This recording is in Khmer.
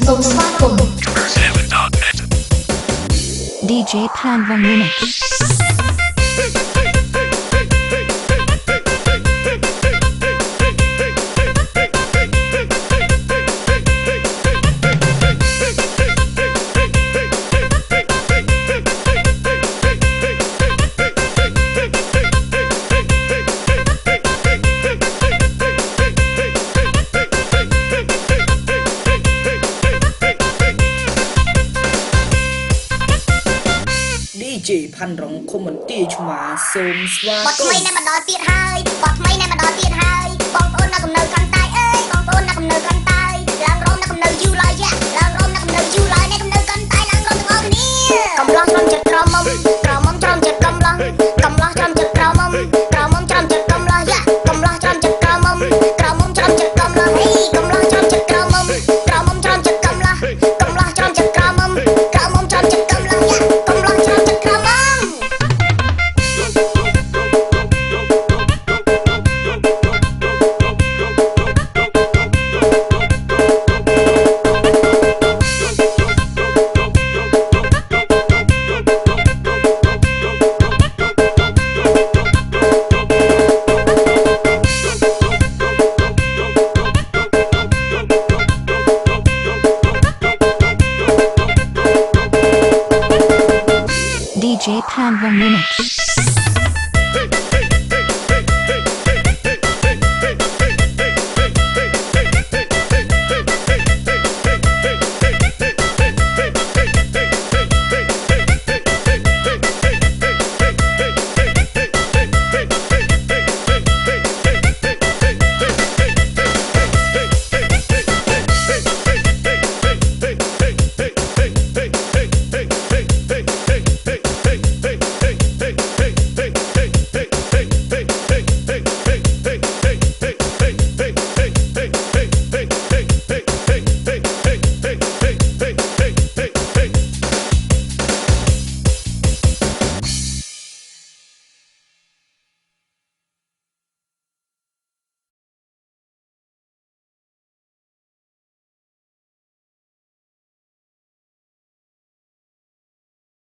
សូមស្វាគមន៍ DJ Pan Vong Remix DJ ផាន់រងខុំមន្ទីរឆ្មាសូមស្វាគមន៍ បត់ថ្មីណែម្ដងទៀតហើយបត់ថ្មីណែម្ដងទៀតហើយបងប្អូននៅកំណើកាន់តែអើយបងប្អូននៅកំណើកាន់តែឡើងរំនៅកំណើយូរឡើយយ៉ាឡើងរំនៅកំណើយូរឡើយណែកំណើកាន់តែឡើងរំទាំងអស់គ្នាកំឡោះច្រំចិត្តក្រមុំច្រំចិត្តកំឡោះច្រំចិត្តក្រមុំច្រំចិត្តកំឡោះយ៉ាកំឡោះច្រំចិត្តក្រមុំច្រំចិត្តកំឡោះហេកំឡោះច្រំចិត្តក្រមុំច្រំចិត្តកំឡោះច្រំចិត្តក្រមុំច្រំចិត្តកំឡោះយ៉ាកំឡោះច្រំចិត្តក្រមុំDJ Pan Vong Remix